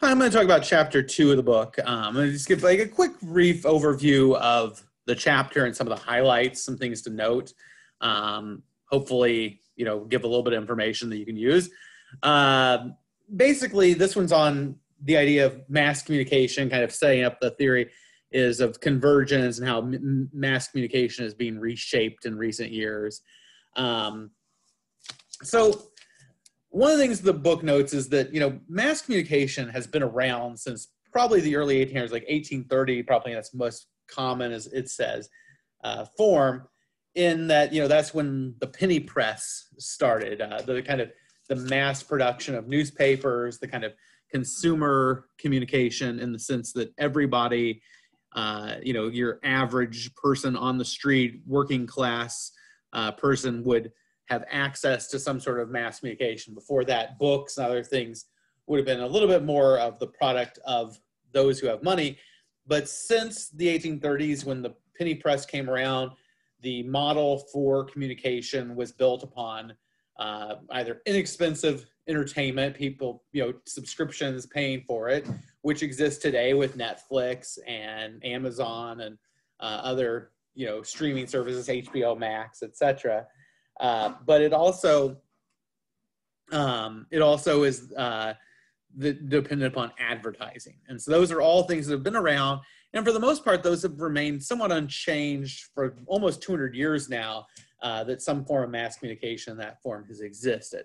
I'm going to talk about chapter 2 of the book. I'm going to just give like a quick brief overview of the chapter and some of the highlights, some things to note. Hopefully, give a little bit of information that you can use. Basically, this one's on the idea of mass communication, kind of setting up the theory is of convergence and how mass communication is being reshaped in recent years. So one of the things the book notes is that, mass communication has been around since probably the early 1800s, like 1830, probably in its most common, as it says, form, in that, that's when the penny press started, the mass production of newspapers, the kind of consumer communication in the sense that everybody, your average person on the street, working class person would have access to some sort of mass communication. Before that, books and other things would have been a little bit more of the product of those who have money. But since the 1830s, when the penny press came around, the model for communication was built upon either inexpensive entertainment, people, subscriptions paying for it, which exists today with Netflix and Amazon and other, streaming services, HBO Max, etc. But it also is dependent upon advertising. And so those are all things that have been around. And for the most part, those have remained somewhat unchanged for almost 200 years now, that some form of mass communication in that form has existed.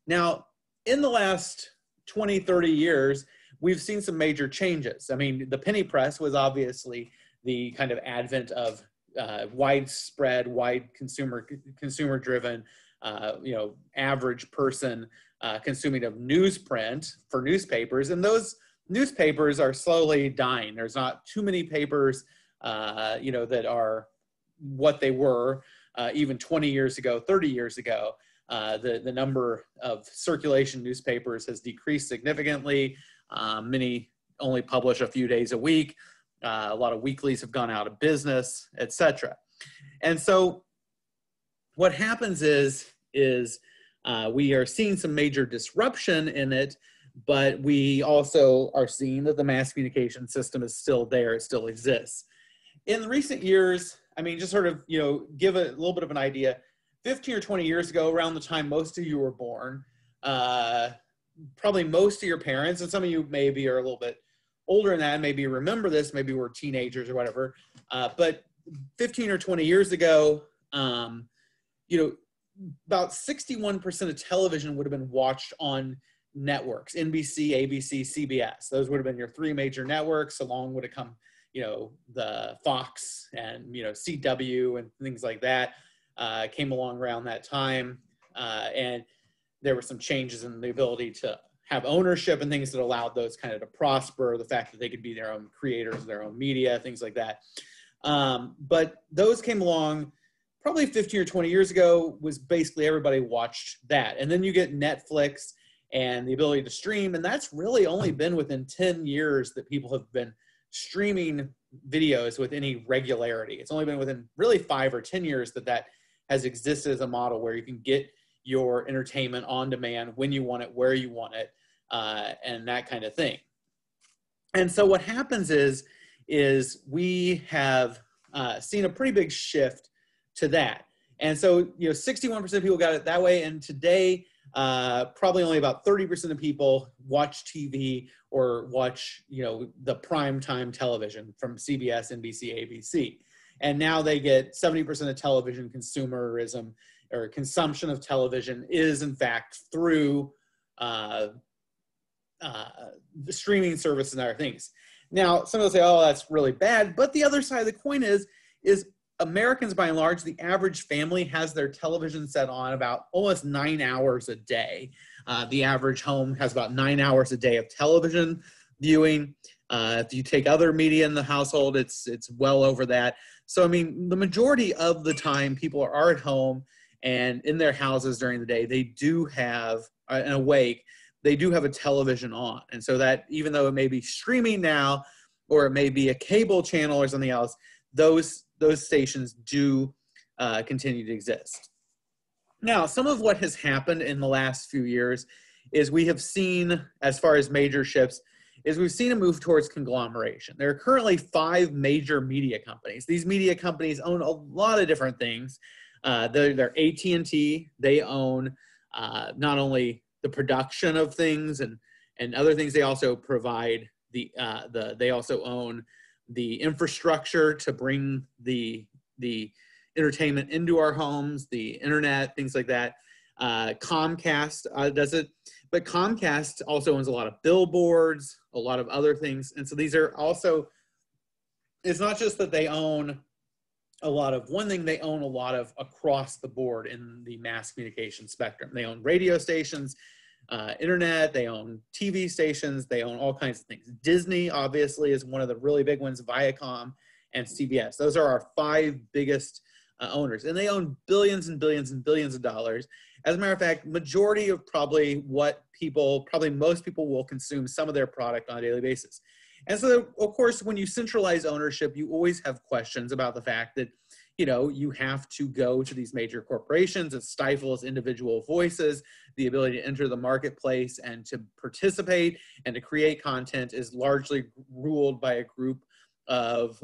Now, in the last 20, 30 years, we've seen some major changes. I mean, the penny press was obviously the kind of advent of widespread, consumer-driven, average person consuming of newsprint for newspapers, and those newspapers are slowly dying. There's not too many papers, that are what they were even 20 years ago, 30 years ago. The number of circulation newspapers has decreased significantly. Many only publish a few days a week. A lot of weeklies have gone out of business, etc. And so what happens is we are seeing some major disruption in it, but we also are seeing that the mass communication system is still there. It still exists. In recent years, I mean, just sort of, give a little bit of an idea. 15 or 20 years ago, around the time most of you were born, probably most of your parents, and some of you maybe are a little bit older than that, maybe remember this, maybe we're teenagers or whatever, but 15 or 20 years ago, about 61% of television would have been watched on networks, NBC, ABC, CBS. Those would have been your three major networks. Along would have come, the Fox and, CW and things like that came along around that time. And there were some changes in the ability to have ownership and things that allowed those kind of to prosper, the fact that they could be their own creators, their own media, things like that. But those came along probably 15 or 20 years ago. Was basically everybody watched that. And then you get Netflix and the ability to stream, and that's really only been within 10 years that people have been streaming videos with any regularity. It's only been within really 5 or 10 years that has existed as a model where you can get your entertainment on demand when you want it, where you want it, and that kind of thing. And so what happens is we have seen a pretty big shift to that. And so, 61% of people got it that way. And today, probably only about 30% of people watch TV or watch, the prime time television from CBS, NBC, ABC. And now they get 70% of television consumerism or consumption of television is in fact through the streaming service and other things. Now, some will say, oh, that's really bad. But the other side of the coin is Americans, by and large, the average family has their television set on about almost 9 hours a day. The average home has about 9 hours a day of television viewing. If you take other media in the household, it's well over that. So, I mean, the majority of the time people are at home and in their houses during the day, they do have, and awake, they do have a television on. And so that, even though it may be streaming now, or it may be a cable channel or something else, those stations do continue to exist. Now, some of what has happened in the last few years is we have seen, as far as major shifts, is we've seen a move towards conglomeration. There are currently 5 major media companies. These media companies own a lot of different things. They're AT&T. They own not only the production of things and other things, they also provide they also own the infrastructure to bring the entertainment into our homes, the internet, things like that. Comcast does it, but Comcast also owns a lot of billboards, a lot of other things. And so these are also, it's not just that they own a lot of one thing, they own a lot of across the board in the mass communication spectrum. They own radio stations, internet, they own TV stations, they own all kinds of things. Disney obviously is one of the really big ones, Viacom and CBS. Those are our 5 biggest owners, and they own billions and billions and billions of dollars. As a matter of fact, majority of probably most people will consume some of their product on a daily basis. And so, of course, when you centralize ownership, you always have questions about the fact that, you know, you have to go to these major corporations that stifles individual voices. The ability to enter the marketplace and to participate and to create content is largely ruled by a group of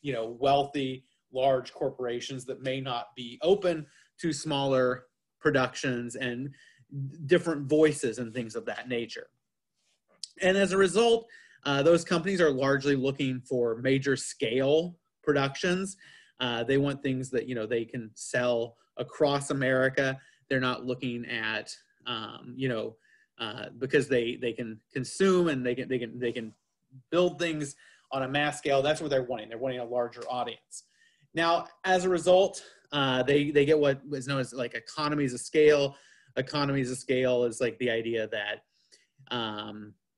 you know, wealthy, large corporations that may not be open to smaller productions and different voices and things of that nature. And as a result, those companies are largely looking for major scale productions. They want things that, you know, they can sell across America. They're not looking at, you know, because they can consume and they can build things on a mass scale. That's what they're wanting. They're wanting a larger audience. Now, as a result, they get what is known as like economies of scale. Economies of scale is like the idea that,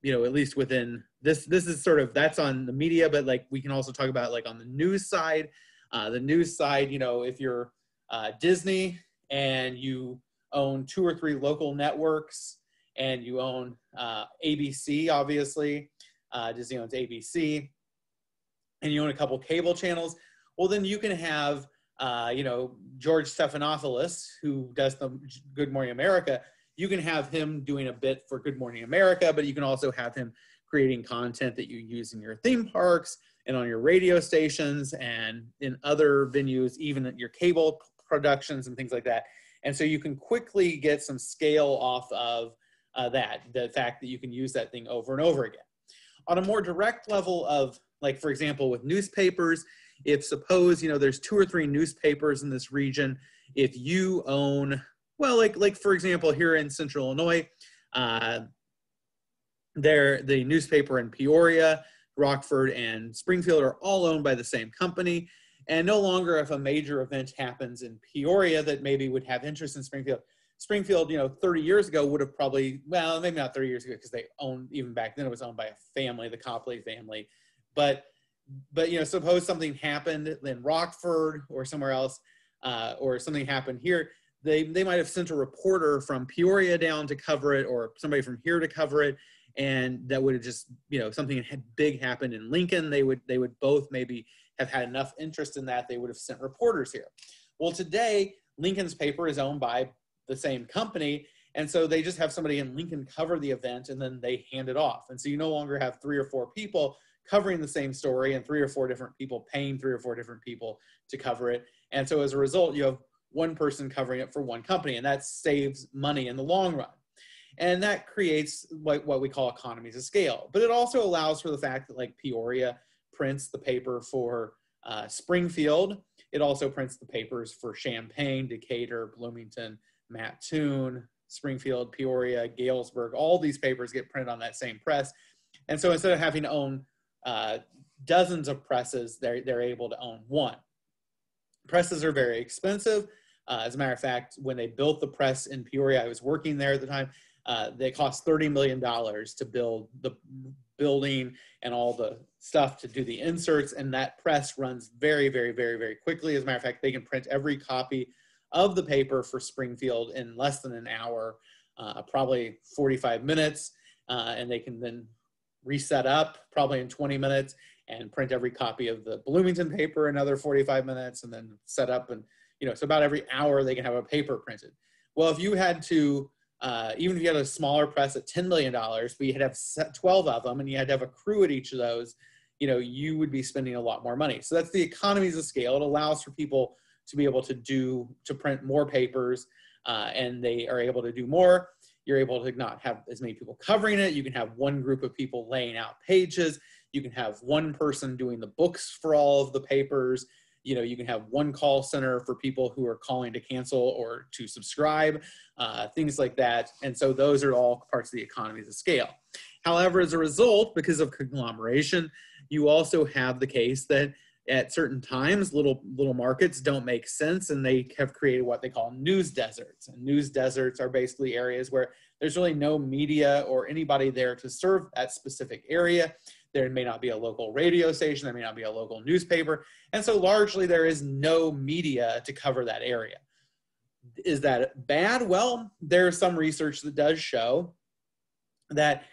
you know, at least within this is sort of, that's on the media, but like we can also talk about like on the news side. The news side, you know, if you're Disney and you own 2 or 3 local networks and you own ABC, obviously, Disney owns ABC, and you own a couple cable channels, well, then you can have, you know, George Stephanopoulos, who does the Good Morning America. You can have him doing a bit for Good Morning America, but you can also have him creating content that you use in your theme parks and on your radio stations and in other venues, even at your cable productions and things like that. And so you can quickly get some scale off of the fact that you can use that thing over and over again. On a more direct level of, like, for example, with newspapers, if suppose, you know, there's 2 or 3 newspapers in this region, if you own, well, like for example, here in Central Illinois, the newspaper in Peoria, Rockford, and Springfield are all owned by the same company. And no longer if a major event happens in Peoria that maybe would have interest in Springfield, you know, 30 years ago would have probably, well, maybe not 30 years ago because they owned, even back then it was owned by a family, the Copley family. But you know, suppose something happened in Rockford or somewhere else, or something happened here, they might have sent a reporter from Peoria down to cover it, or somebody from here to cover it, and that would have just, you know, something big happened in Lincoln, they would both maybe have had enough interest in that they would have sent reporters here. Well, today Lincoln's paper is owned by the same company, and so they just have somebody in Lincoln cover the event and then they hand it off. And so you no longer have 3 or 4 people covering the same story and 3 or 4 different people paying 3 or 4 different people to cover it. And so as a result, you have one person covering it for one company, and that saves money in the long run. And that creates what we call economies of scale. But it also allows for the fact that, like, Peoria prints the paper for Springfield. It also prints the papers for Champaign, Decatur, Bloomington, Mattoon, Springfield, Peoria, Galesburg. All these papers get printed on that same press. And so instead of having to own dozens of presses, they're able to own one. Presses are very expensive. As a matter of fact, when they built the press in Peoria, I was working there at the time, they cost $30 million to build the building and all the stuff to do the inserts, and that press runs very, very, very, very quickly. As a matter of fact, they can print every copy of the paper for Springfield in less than an hour, probably 45 minutes, and they can then reset up probably in 20 minutes and print every copy of the Bloomington paper another 45 minutes and then set up, and, you know, so about every hour they can have a paper printed. Well, if you had to even if you had a smaller press at $10 million, but you had to have 12 of them and you had to have a crew at each of those, you would be spending a lot more money. So that's the economies of scale. It allows for people to be able to print more papers, and they are able to do more. You're able to not have as many people covering it. You can have one group of people laying out pages. You can have one person doing the books for all of the papers. You can have one call center for people who are calling to cancel or to subscribe, things like that. And so those are all parts of the economies of scale. However, as a result, because of conglomeration, you also have the case that at certain times, little markets don't make sense, and they have created what they call news deserts. And news deserts are basically areas where there's really no media or anybody there to serve that specific area. There may not be a local radio station, there may not be a local newspaper, and so largely there is no media to cover that area. Is that bad? Well, there's some research that does show that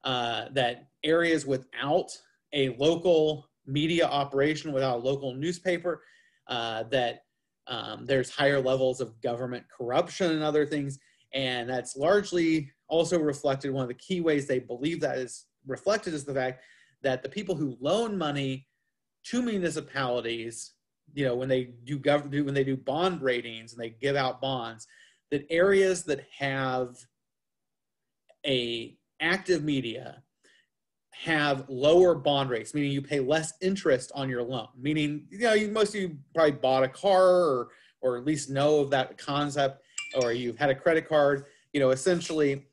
that areas without a local media operation, without a local newspaper, that there's higher levels of government corruption and other things, and that's largely also reflected. One of the key ways they believe that is reflected is the fact that the people who loan money to municipalities, when they do bond ratings and they give out bonds, that areas that have a active media have lower bond rates, meaning you pay less interest on your loan. Meaning, most of you probably bought a car or at least know of that concept, or you've had a credit card. Essentially,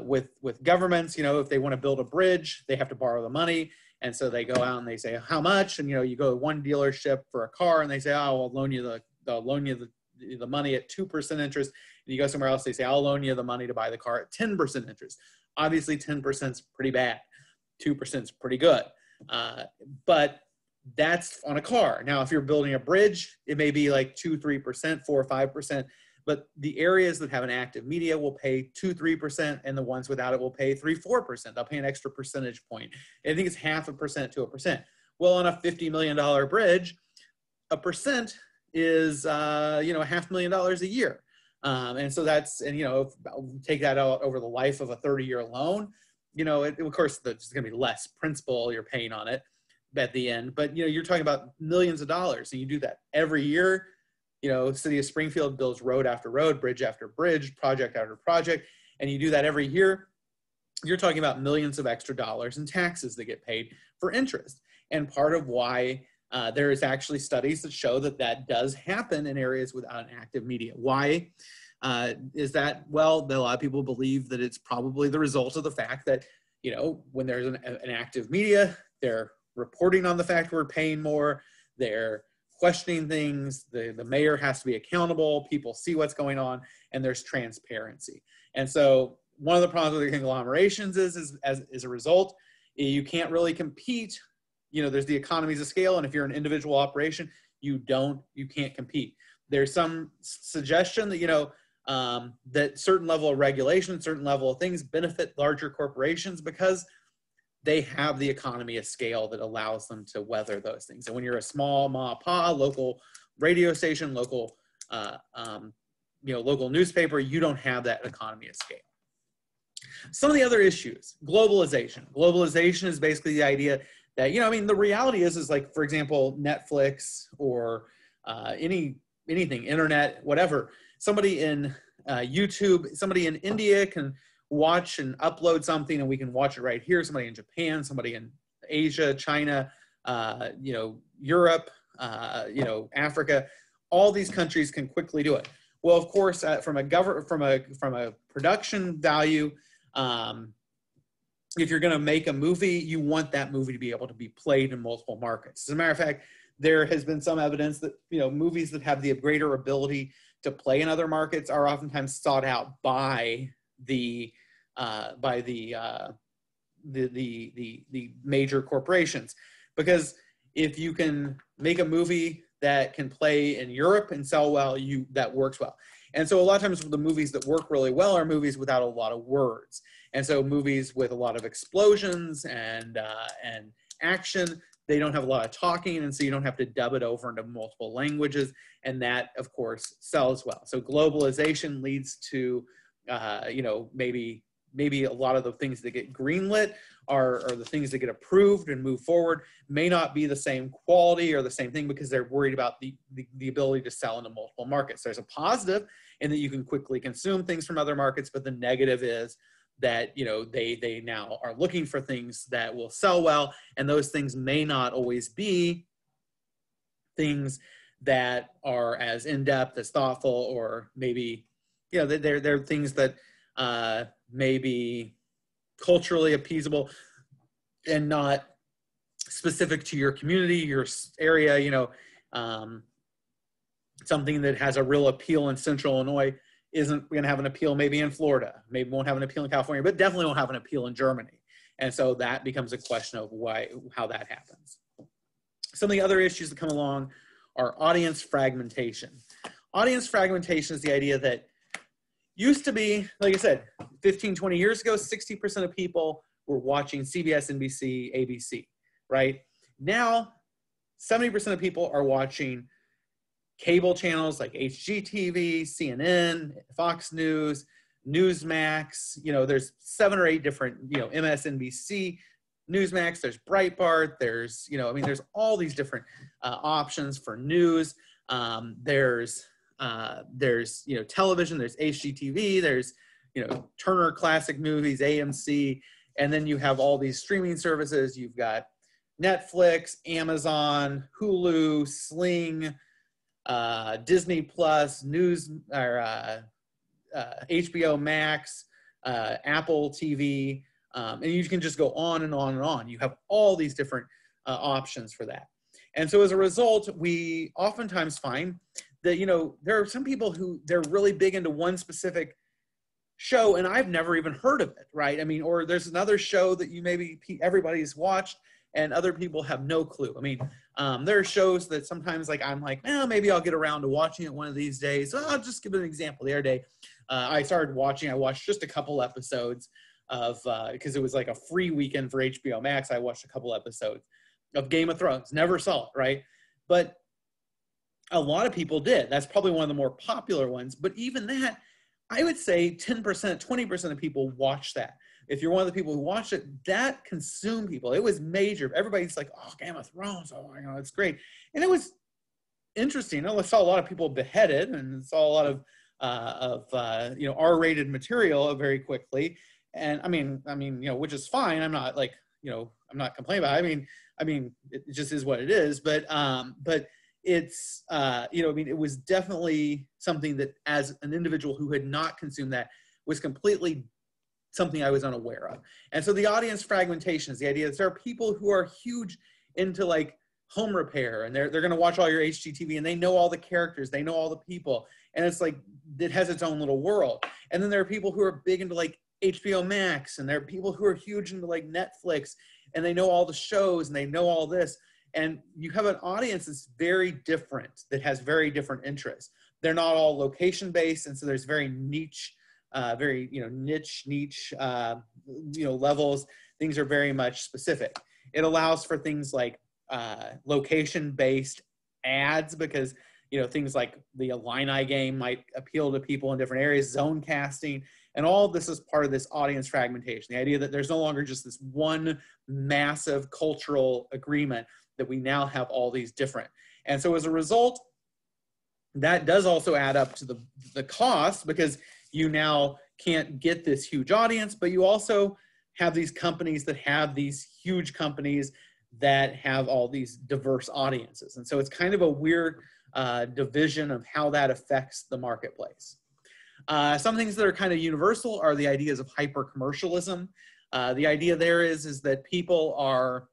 with governments, if they want to build a bridge, they have to borrow the money. And so they go out and they say, how much? And, you go to one dealership for a car and they say, oh, I'll loan you the money at 2% interest. And you go somewhere else, they say, I'll loan you the money to buy the car at 10% interest. Obviously 10% is pretty bad. 2% is pretty good. But that's on a car. Now, if you're building a bridge, it may be like 2, 3%, 4 or 5%. But the areas that have an active media will pay 2, 3%, and the ones without it will pay 3, 4%. They'll pay an extra percentage point. I think it's 0.5% to 1%. Well, on a $50 million bridge, 1% is $500,000 a year. And so that's, take that out over the life of a 30-year loan. Of course, there's going to be less principal you're paying on it at the end. But you're talking about millions of dollars, and you do that every year. City of Springfield builds road after road, bridge after bridge, project after project, and you do that every year. You're talking about millions of extra dollars in taxes that get paid for interest. And part of why there is actually studies that show that does happen in areas without an active media. Why is that? Well, a lot of people believe that it's probably the result of the fact that, when there's an active media, they're reporting on the fact we're paying more, they're questioning things, the mayor has to be accountable, people see what's going on, and there's transparency. And so one of the problems with the conglomerations is as a result, you can't really compete. There's the economies of scale, and if you're an individual operation, you can't compete. There's some suggestion that, that certain level of regulation, certain level of things benefit larger corporations because they have the economy of scale that allows them to weather those things. And when you're a small ma pa, local radio station, local, local newspaper, you don't have that economy of scale. Some of the other issues, globalization. Globalization is basically the idea that, the reality is like, for example, Netflix or anything, internet, whatever. Somebody in YouTube, somebody in India can watch and upload something and we can watch it right here. Somebody in Japan, somebody in Asia, China, Europe, Africa, all these countries can quickly do it. Well, of course, from a production value, if you're going to make a movie, you want that movie to be able to be played in multiple markets. As a matter of fact, there has been some evidence that movies that have the greater ability to play in other markets are oftentimes sought out by the major corporations, because if you can make a movie that can play in Europe and sell well, that works well. And so a lot of times the movies that work really well are movies without a lot of words. And so movies with a lot of explosions and action, they don't have a lot of talking, and so you don't have to dub it over into multiple languages, and that, of course, sells well. So globalization leads to you know, maybe a lot of the things that get greenlit are the things that get approved and move forward may not be the same quality or the same thing because they're worried about the ability to sell into multiple markets. There's a positive in that you can quickly consume things from other markets, but the negative is that, you know, they now are looking for things that will sell well, and those things may not always be things that are as in-depth, as thoughtful, or maybe, you know, they're things that may be culturally appeasable and not specific to your community, your area. You know, something that has a real appeal in Central Illinois isn't going to have an appeal maybe in Florida, maybe won't have an appeal in California, but definitely won't have an appeal in Germany. And so that becomes a question of how that happens. Some of the other issues that come along are audience fragmentation. Audience fragmentation is the idea that used to be, like I said, 15, 20 years ago, 60% of people were watching CBS, NBC, ABC, right? Now, 70% of people are watching cable channels like HGTV, CNN, Fox News, Newsmax. You know, there's 7 or 8 different, you know, MSNBC, Newsmax, there's Breitbart, there's, you know, I mean, there's all these different options for news. There's, you know, television, there's HGTV, there's, you know, Turner Classic Movies, AMC, and then you have all these streaming services. You've got Netflix, Amazon, Hulu, Sling, Disney Plus, News, or HBO Max, Apple TV, and you can just go on and on and on. You have all these different options for that. And so as a result, we oftentimes find that, you know, there are some people who they're really big into one specific show and I've never even heard of it, right? I mean, or there's another show that you maybe everybody's watched and other people have no clue. I mean, there are shows that sometimes like I'm like, well, maybe I'll get around to watching it one of these days. So I'll just give an example. The other day, I watched just a couple episodes of, because it was like a free weekend for HBO Max. I watched a couple episodes of Game of Thrones. Never saw it, right? But a lot of people did. That's probably one of the more popular ones. But even that, I would say 10%, 20% of people watch that. If you're one of the people who watched it, that consumed people. It was major. Everybody's like, oh, Game of Thrones, oh, you know, it's great. And it was interesting. I saw a lot of people beheaded and saw a lot of you know, R-rated material very quickly. And I mean, you know, which is fine. I'm not like, you know, I'm not complaining about it. I mean, it just is what it is. But it's, you know, I mean, it was definitely something that as an individual who had not consumed that was completely something I was unaware of. And so the audience fragmentation is the idea that there are people who are huge into like home repair and they're going to watch all your HGTV and they know all the characters, they know all the people. And it's like, it has its own little world. And then there are people who are big into like HBO Max, and there are people who are huge into like Netflix and they know all the shows and they know all this. And you have an audience that's very different, that has very different interests. They're not all location based. And so there's very niche, very, you know, niche, you know, levels. Things are very much specific. It allows for things like location based ads, because, you know, things like the Illini game might appeal to people in different areas, zone casting, and all of this is part of this audience fragmentation. The idea that there's no longer just this one massive cultural agreement, that we now have all these different. And so as a result, that does also add up to the cost, because you now can't get this huge audience, but you also have these companies that have these huge companies that have all these diverse audiences. And so it's kind of a weird division of how that affects the marketplace. Some things that are kind of universal are the ideas of hyper-commercialism. The idea there is that people are,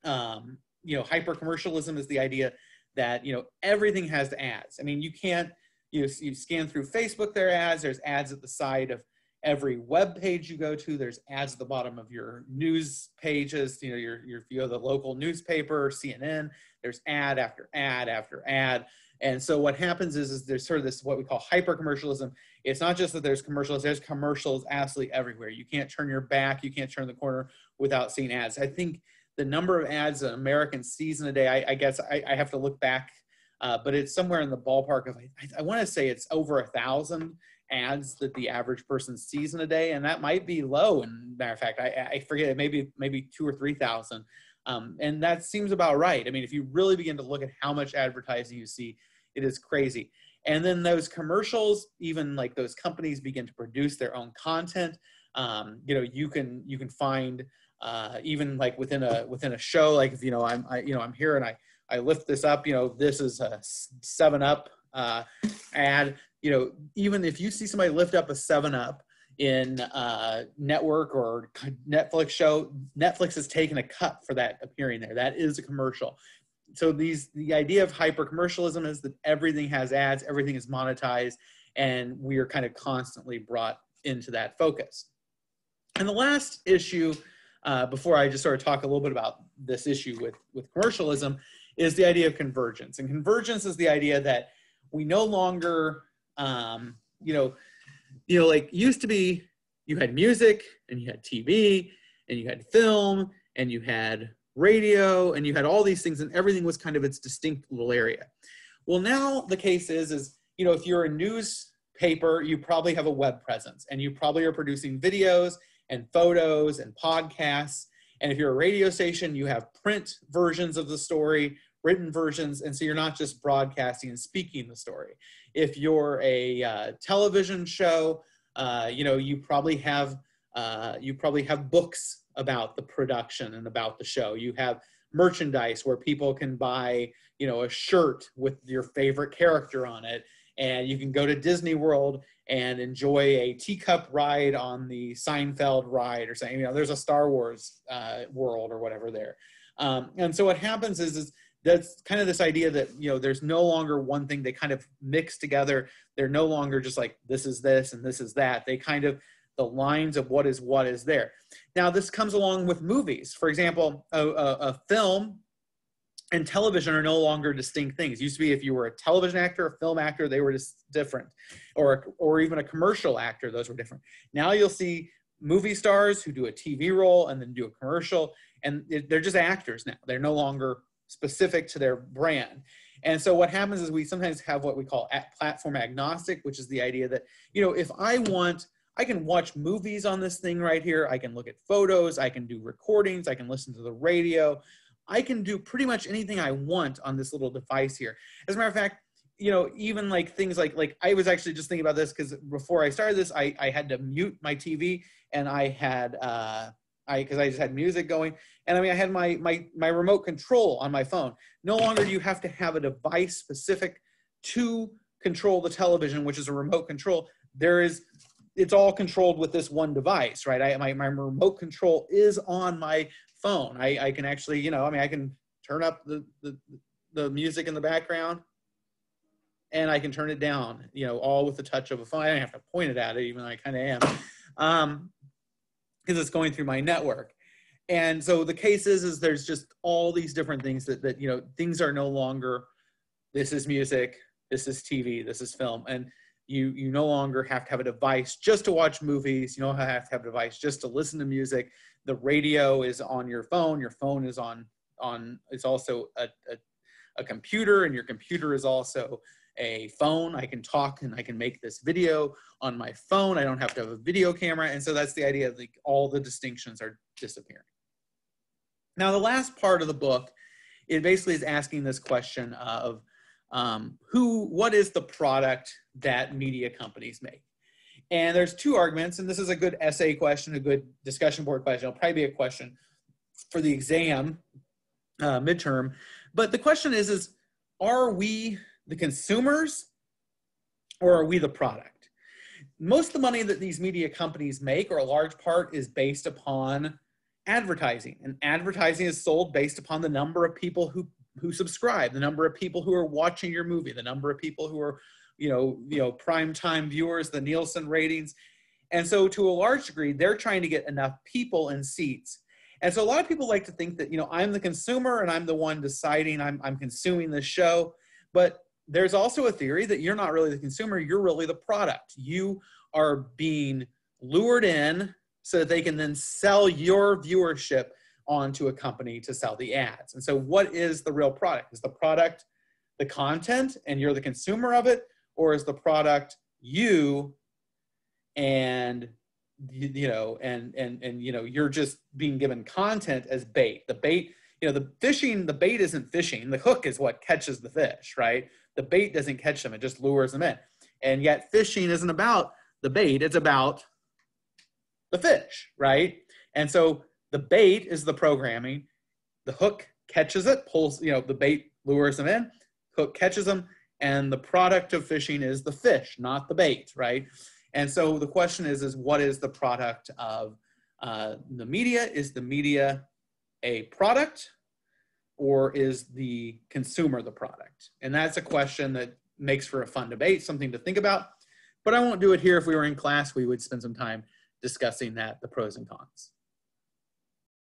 you know, hyper-commercialism is the idea that, you know, everything has ads. I mean, you can't, you scan through Facebook, there are ads, there's ads at the side of every web page you go to, there's ads at the bottom of your news pages, you know, you go to the local newspaper, CNN, there's ad after ad after ad. And so what happens is there's sort of this, what we call hyper-commercialism. It's not just that there's commercials absolutely everywhere. You can't turn your back, you can't turn the corner without seeing ads. I think the number of ads an American sees in a day, I guess I have to look back, but it's somewhere in the ballpark of, I want to say it's over 1,000. ads that the average person sees in a day, and that might be low. And matter of fact, I forget, maybe 2,000 or 3,000. And that seems about right. I mean, if you really begin to look at how much advertising you see, it is crazy. And then those commercials, even like those companies begin to produce their own content. You know, you can find even like within a show, like if I'm here and I lift this up, this is a 7-Up ad. Even if you see somebody lift up a 7-Up in network or Netflix show, Netflix has taken a cut for that appearing there. That is a commercial. So the idea of hyper commercialism is that everything has ads, everything is monetized, and we are kind of constantly brought into that focus. And the last issue, before I just sort of talk a little bit about this issue with commercialism, is the idea of convergence. And convergence is the idea that we no longer, like used to be, you had music and you had TV and you had film and you had radio and you had all these things, and everything was kind of its distinct little area. Well, now the case is if you're a newspaper, you probably have a web presence, and you probably are producing videos and photos and podcasts. And if you're a radio station, you have print versions of the story, written versions, and so you're not just broadcasting and speaking the story. If you're a television show, you probably have books about the production and about the show. You have merchandise where people can buy, a shirt with your favorite character on it, and you can go to Disney World and enjoy a teacup ride on the Seinfeld ride or something. There's a Star Wars world or whatever there. And so what happens is that's kind of this idea that, there's no longer one thing. They kind of mix together. They're no longer just like, this is this and this is that. They kind of, the lines of what is there. Now, this comes along with movies. For example, a film and television are no longer distinct things. It used to be if you were a television actor, a film actor, they were just different. Or even a commercial actor, those were different. Now you'll see movie stars who do a TV role and then do a commercial, and they're just actors now. They're no longer specific to their brand. And so what happens is we sometimes have what we call platform agnostic, which is the idea that, if I want, I can watch movies on this thing right here. I can look at photos. I can do recordings. I can listen to the radio. I can do pretty much anything I want on this little device here. As a matter of fact, even like things like I was actually just thinking about this because before I started this, I had to mute my TV, and I had, because I just had music going. And I had my remote control on my phone. No longer do you have to have a device specific to control the television, which is a remote control. It's all controlled with this one device, right? My remote control is on my phone. I can actually, I can turn up the music in the background, and I can turn it down, all with the touch of a phone. I don't have to point it at it, even though I kind of am, because it's going through my network. And so the case is there's just all these different things that things are no longer, this is music, this is TV, this is film. And you no longer have to have a device just to watch movies. You don't have to have a device just to listen to music. The radio is on your phone. Your phone is it's also a computer, and your computer is also a phone. I can talk and I can make this video on my phone. I don't have to have a video camera. And so that's the idea of all the distinctions are disappearing. Now, the last part of the book, it basically is asking this question of what is the product that media companies make? And there's two arguments, and this is a good essay question, a good discussion board question. It'll probably be a question for the exam midterm. But the question is are we the consumers, or are we the product? Most of the money that these media companies make, or a large part, is based upon advertising. And advertising is sold based upon the number of people who subscribe, the number of people who are watching your movie, the number of people who are, prime time viewers, the Nielsen ratings. And so to a large degree, they're trying to get enough people in seats. And so a lot of people like to think that, I'm the consumer and I'm the one deciding I'm consuming this show. But there's also a theory that you're not really the consumer, you're really the product. You are being lured in so that they can then sell your viewership onto a company to sell the ads. And so what is the real product? Is the product the content and you're the consumer of it? Or is the product you and you know, and you know, you're just being given content as bait. The bait, you know, the bait isn't fishing. The hook is what catches the fish, right? The bait doesn't catch them, it just lures them in. And yet fishing isn't about the bait, it's about the fish, right? And so the bait is the programming, the hook catches it, pulls, you know, the bait lures them in, hook catches them, and the product of fishing is the fish, not the bait, right? And so the question is what is the product of the media? Is the media a product, or is the consumer the product? And that's a question that makes for a fun debate, something to think about. But I won't do it here. If we were in class, we would spend some time discussing that, the pros and cons.